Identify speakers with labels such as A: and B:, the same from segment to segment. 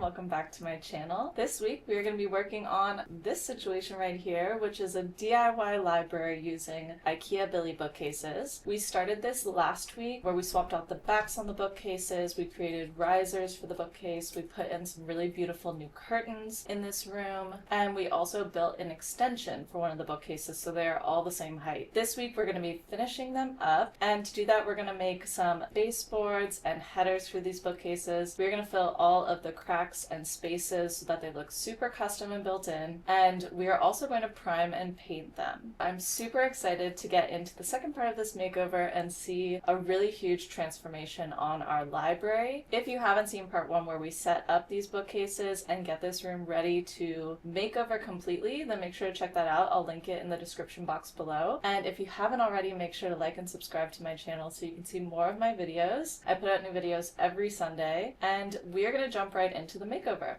A: welcome back to my channel. This week we are going to be working on this situation right here, which is a DIY library using Ikea Billy bookcases. We started this last week where we swapped out the backs on the bookcases, we created risers for the bookcase, we put in some really beautiful new curtains in this room, and we also built an extension for one of the bookcases so they're all the same height. This week we're going to be finishing them up, and to do that we're going to make some baseboards and headers for these bookcases. We're going to fill all of the cracks and spaces so that they look super custom and built in, and we are also going to prime and paint them. I'm super excited to get into the second part of this makeover and see a really huge transformation on our library. If you haven't seen part one where we set up these bookcases and get this room ready to make over completely, then make sure to check that out. I'll link it in the description box below. And if you haven't already, make sure to like and subscribe to my channel so you can see more of my videos. I put out new videos every Sunday, and we are going to jump right into the makeover.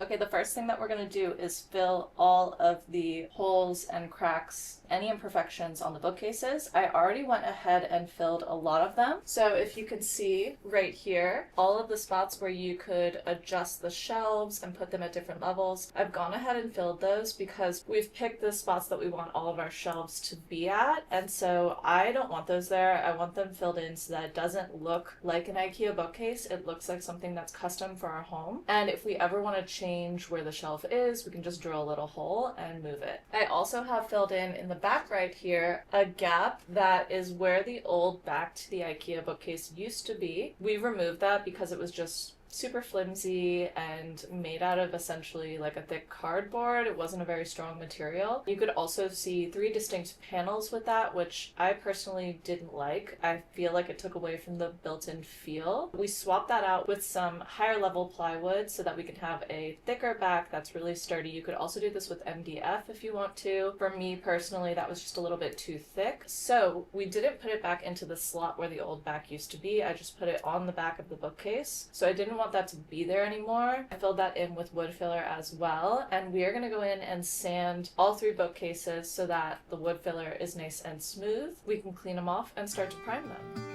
A: Okay, the first thing that we're going to do is fill all of the holes and cracks, any imperfections on the bookcases. I already went ahead and filled a lot of them. So if you can see right here, all of the spots where you could adjust the shelves and put them at different levels, I've gone ahead and filled those because we've picked the spots that we want all of our shelves to be at. And so I don't want those there. I want them filled in so that it doesn't look like an IKEA bookcase. It looks like something that's custom for our home. And if we ever want to change where the shelf is, we can just drill a little hole and move it. I also have filled in the back right here a gap that is where the old back to the IKEA bookcase used to be. We removed that because it was just super flimsy and made out of essentially like a thick cardboard. It wasn't a very strong material. You could also see 3 distinct panels with that, which I personally didn't like. I feel like it took away from the built-in feel. We swapped that out with some higher level plywood so that we can have a thicker back that's really sturdy. You could also do this with MDF if you want to. For me personally, that was just a little bit too thick. So we didn't put it back into the slot where the old back used to be. I just put it on the back of the bookcase. So I didn't want that to be there anymore. I filled that in with wood filler as well, and we are going to go in and sand all 3 bookcases so that the wood filler is nice and smooth. We can clean them off and start to prime them.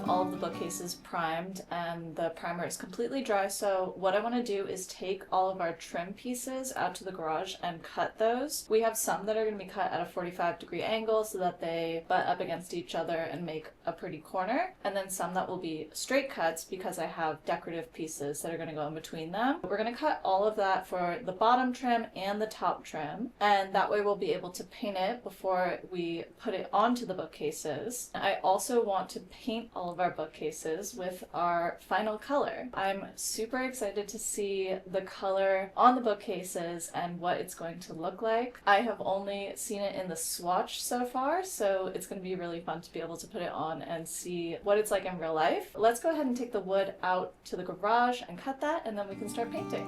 A: All of the bookcases primed and the primer is completely dry, so what I want to do is take all of our trim pieces out to the garage and cut those. We have some that are going to be cut at a 45-degree angle so that they butt up against each other and make a pretty corner, and then some that will be straight cuts because I have decorative pieces that are going to go in between them. We're going to cut all of that for the bottom trim and the top trim, and that way we'll be able to paint it before we put it onto the bookcases. I also want to paint all of our bookcases with our final color. I'm super excited to see the color on the bookcases and what it's going to look like. I have only seen it in the swatch so far, so it's going to be really fun to be able to put it on and see what it's like in real life. Let's go ahead and take the wood out to the garage and cut that, and then we can start painting.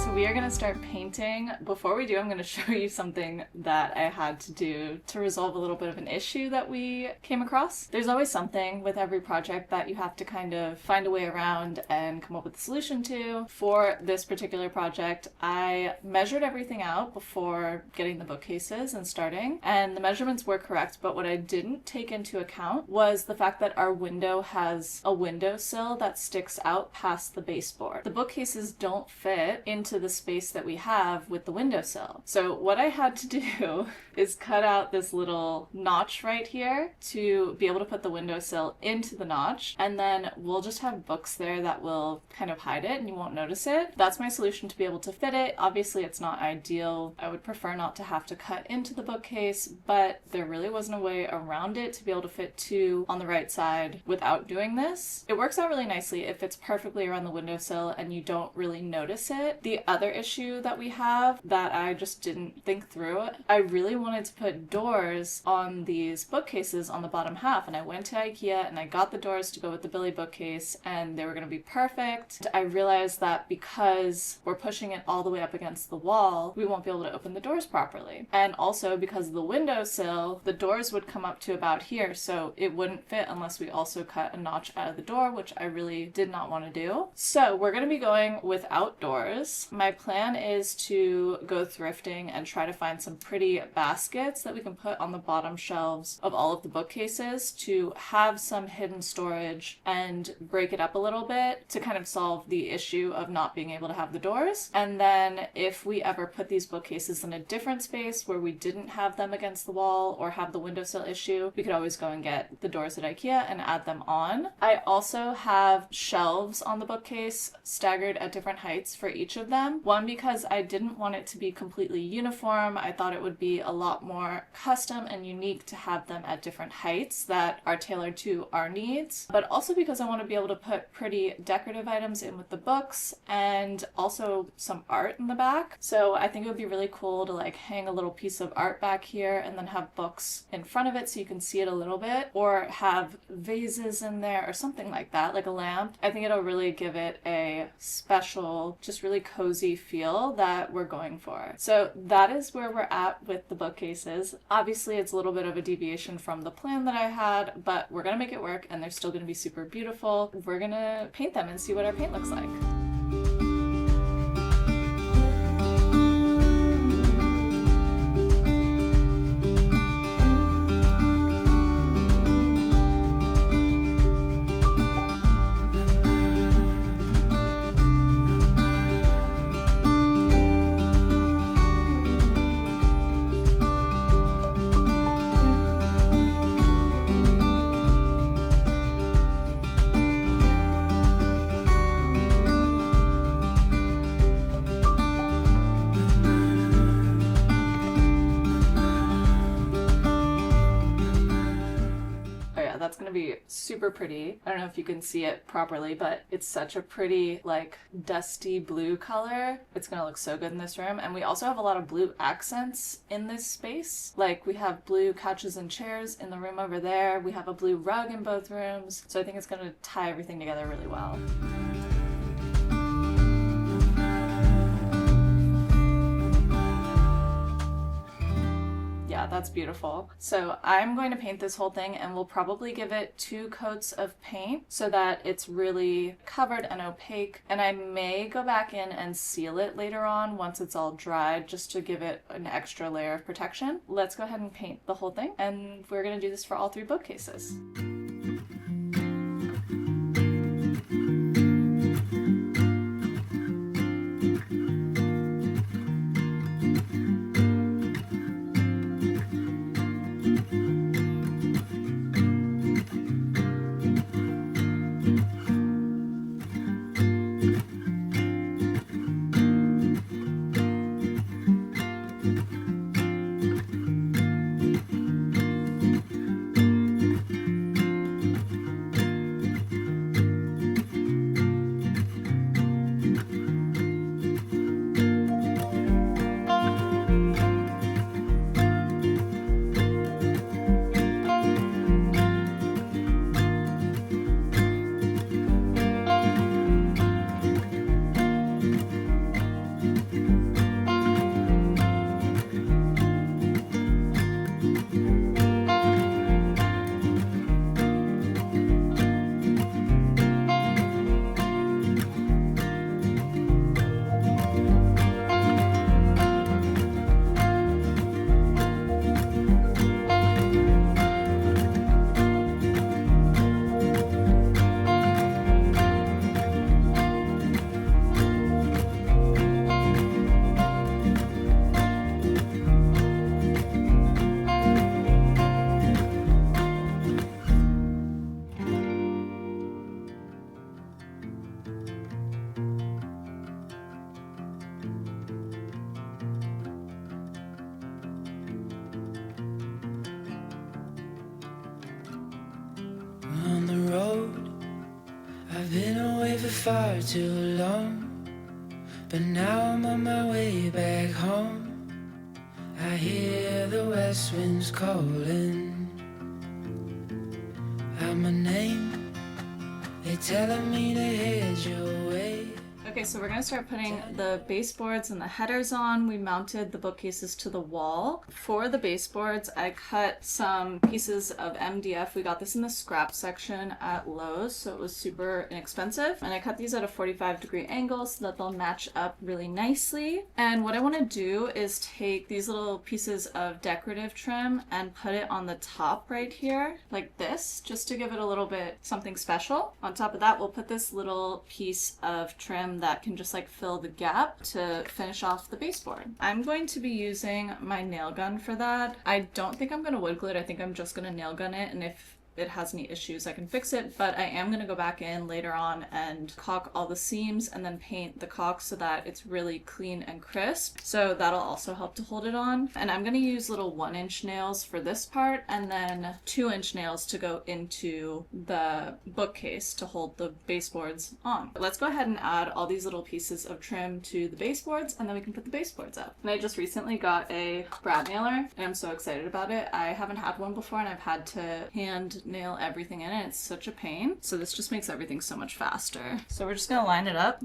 A: So we are going to start painting. Before we do, I'm going to show you something that I had to do to resolve a little bit of an issue that we came across. There's always something with every project that you have to kind of find a way around and come up with a solution to. For this particular project, I measured everything out before getting the bookcases and starting, and the measurements were correct, but what I didn't take into account was the fact that our window has a windowsill that sticks out past the baseboard. The bookcases don't fit into the space that we have with the windowsill. So what I had to do is cut out this little notch right here to be able to put the windowsill into the notch, and then we'll just have books there that will kind of hide it and you won't notice it. That's my solution to be able to fit it. Obviously it's not ideal. I would prefer not to have to cut into the bookcase, but there really wasn't a way around it to be able to fit 2 on the right side without doing this. It works out really nicely. It fits perfectly around the windowsill and you don't really notice it. The other issue that we have that I just didn't think through. I really wanted to put doors on these bookcases on the bottom half, and I went to Ikea and I got the doors to go with the Billy bookcase, and they were going to be perfect. I realized that because we're pushing it all the way up against the wall, we won't be able to open the doors properly. And also because of the windowsill, the doors would come up to about here, so it wouldn't fit unless we also cut a notch out of the door, which I really did not want to do. So we're going to be going without doors. My plan is to go thrifting and try to find some pretty baskets that we can put on the bottom shelves of all of the bookcases to have some hidden storage and break it up a little bit to kind of solve the issue of not being able to have the doors. And then if we ever put these bookcases in a different space where we didn't have them against the wall or have the windowsill issue, we could always go and get the doors at Ikea and add them on. I also have shelves on the bookcase staggered at different heights for each of them. One, because I didn't want it to be completely uniform. I thought it would be a lot more custom and unique to have them at different heights that are tailored to our needs, but also because I want to be able to put pretty decorative items in with the books and also some art in the back. So I think it would be really cool to like hang a little piece of art back here and then have books in front of it so you can see it a little bit, or have vases in there or something like that, like a lamp. I think it'll really give it a special, just really cozy feel that we're going for. So that is where we're at with the bookcases. Obviously it's a little bit of a deviation from the plan that I had, but we're gonna make it work and they're still gonna be super beautiful. We're gonna paint them and see what our paint looks like. That's gonna be super pretty. I don't know if you can see it properly, but it's such a pretty like dusty blue color. It's gonna look so good in this room. And we also have a lot of blue accents in this space. Like we have blue couches and chairs in the room over there. We have a blue rug in both rooms. So I think it's gonna tie everything together really well. Yeah, that's beautiful. So I'm going to paint this whole thing and we'll probably give it 2 coats of paint so that it's really covered and opaque. And I may go back in and seal it later on once it's all dried just to give it an extra layer of protection. Let's go ahead and paint the whole thing, and we're going to do this for all 3 bookcases.
B: On the road, I've been away for far too long, But now I'm on my way back home. I hear the west winds calling out my name. They're telling me to head your way.
A: Okay, so we're going to start putting the baseboards and the headers on. We mounted the bookcases to the wall. For the baseboards, I cut some pieces of MDF. We got this in the scrap section at Lowe's, so it was super inexpensive. And I cut these at a 45-degree angle so that they'll match up really nicely. And what I want to do is take these little pieces of decorative trim and put it on the top right here, like this, just to give it a little bit something special. On top of that, we'll put this little piece of trim that can just like fill the gap to finish off the baseboard. I'm going to be using my nail gun for that. I don't think I'm going to wood glue it. I think I'm just going to nail gun it, and if it has any issues I can fix it, but I am going to go back in later on and caulk all the seams and then paint the caulk so that it's really clean and crisp. So that'll also help to hold it on. And I'm going to use little 1-inch nails for this part and then 2-inch nails to go into the bookcase to hold the baseboards on. Let's go ahead and add all these little pieces of trim to the baseboards, and then we can put the baseboards up. And I just recently got a brad nailer and I'm so excited about it. I haven't had one before and I've had to hand nail everything in it. It's such a pain. So this just makes everything so much faster. So we're just gonna line it up.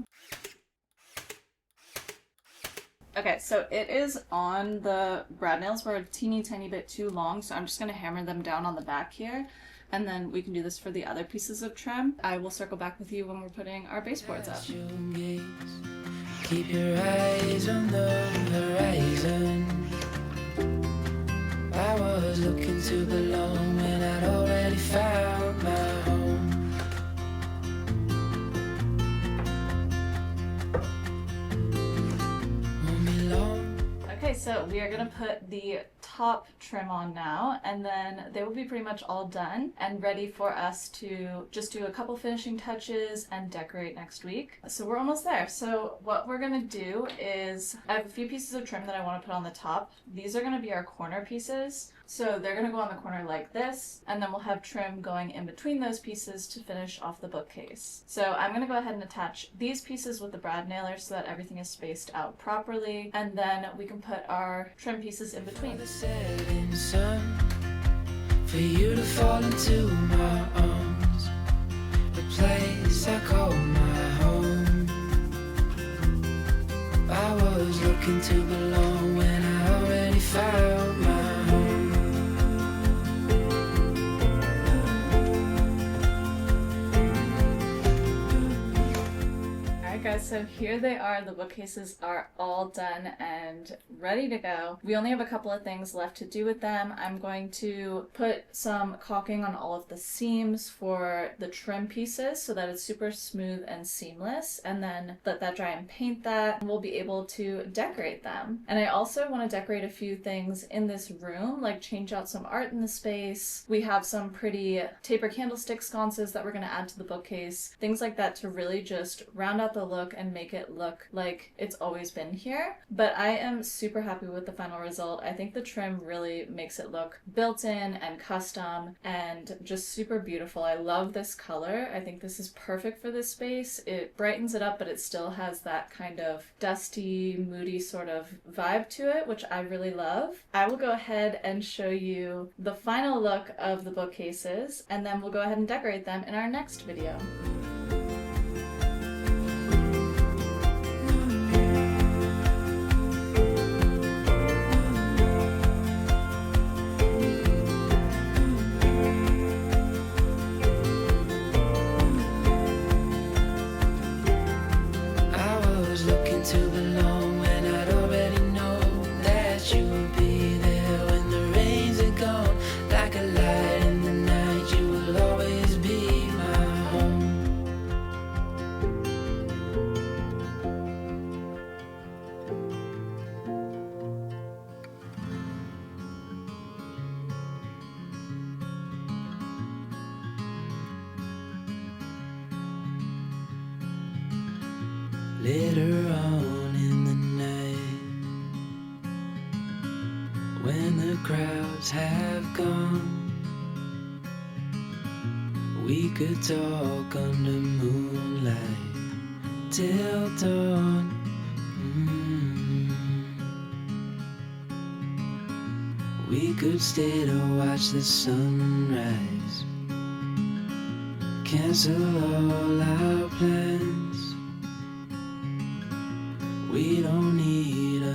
A: Okay, so it is on. The brad nails were a teeny tiny bit too long, so I'm just gonna hammer them down on the back here, and then we can do this for the other pieces of trim. I will circle back with you when we're putting our baseboards up.
B: Keep your eyes on the horizon. I was looking to belong when I'd already found my home. Won't be long.
A: Okay, so we are gonna put the top trim on now, and then they will be pretty much all done and ready for us to just do a couple finishing touches and decorate next week. So we're almost there. So what we're gonna do is, I have a few pieces of trim that I want to put on the top. These are gonna be our corner pieces. So they're gonna go on the corner like this, and then we'll have trim going in between those pieces to finish off the bookcase. So I'm gonna go ahead and attach these pieces with the brad nailer so that everything is spaced out properly, and then we can put our trim pieces in between.
B: The setting sun, for you to fall into my arms, the place I call my home. I was looking to belong when I already found my home.
A: Guys, so here they are. The bookcases are all done and ready to go. We only have a couple of things left to do with them. I'm going to put some caulking on all of the seams for the trim pieces so that it's super smooth and seamless, and then let that dry and paint that, and we'll be able to decorate them. And I also want to decorate a few things in this room, like change out some art in the space. We have some pretty taper candlestick sconces that we're going to add to the bookcase, things like that, to really just round out the look and make it look like it's always been here. But I am super happy with the final result. I think the trim really makes it look built in and custom and just super beautiful. I love this color. I think this is perfect for this space. It brightens it up, but it still has that kind of dusty, moody sort of vibe to it, which I really love. I will go ahead and show you the final look of the bookcases, and then we'll go ahead and decorate them in our next video.
B: To belong when I'd already known that you would be there when the rains are gone. Like a light in the night, you will always be my home. Later on in the night, when the crowds have gone, we could talk under moonlight till dawn. We could stay to watch the sunrise. Cancel all our plans. We don't need a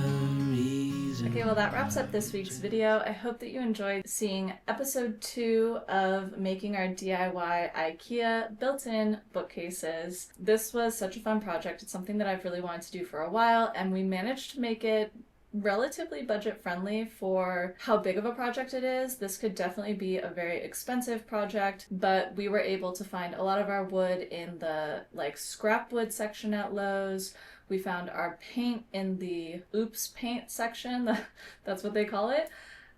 B: reason.
A: Okay, well that wraps up this week's video. I hope that you enjoyed seeing episode 2 of making our DIY IKEA built-in bookcases. This was such a fun project. It's something that I've really wanted to do for a while, and we managed to make it relatively budget friendly for how big of a project it is. This could definitely be a very expensive project, but we were able to find a lot of our wood in the scrap wood section at Lowe's. We found our paint in the Oops Paint section, that's what they call it.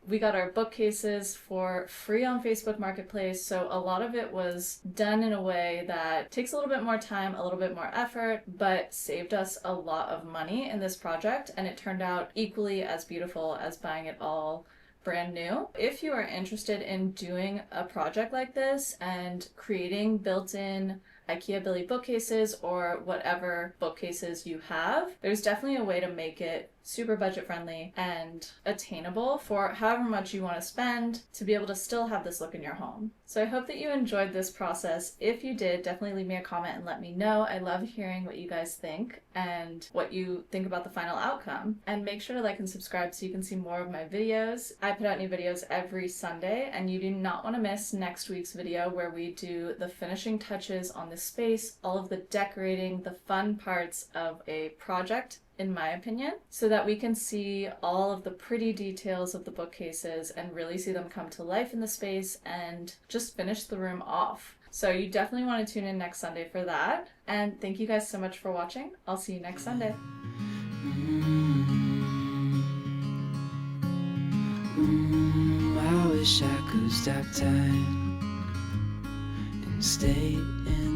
A: We got our bookcases for free on Facebook Marketplace, so a lot of it was done in a way that takes a little bit more time, a little bit more effort, but saved us a lot of money in this project, and it turned out equally as beautiful as buying it all brand new. If you are interested in doing a project like this and creating built-in IKEA Billy bookcases or whatever bookcases you have, there's definitely a way to make it super budget friendly and attainable for however much you want to spend to be able to still have this look in your home. So I hope that you enjoyed this process. If you did, definitely leave me a comment and let me know. I love hearing what you guys think and what you think about the final outcome. And make sure to like and subscribe so you can see more of my videos. I put out new videos every Sunday, and you do not want to miss next week's video where we do the finishing touches on the space, all of the decorating, the fun parts of a project, in my opinion, so that we can see all of the pretty details of the bookcases and really see them come to life in the space and just finish the room off. So you definitely want to tune in next Sunday for that. And thank you guys so much for watching. I'll see you next Sunday.
B: I wish I could stop time and stay in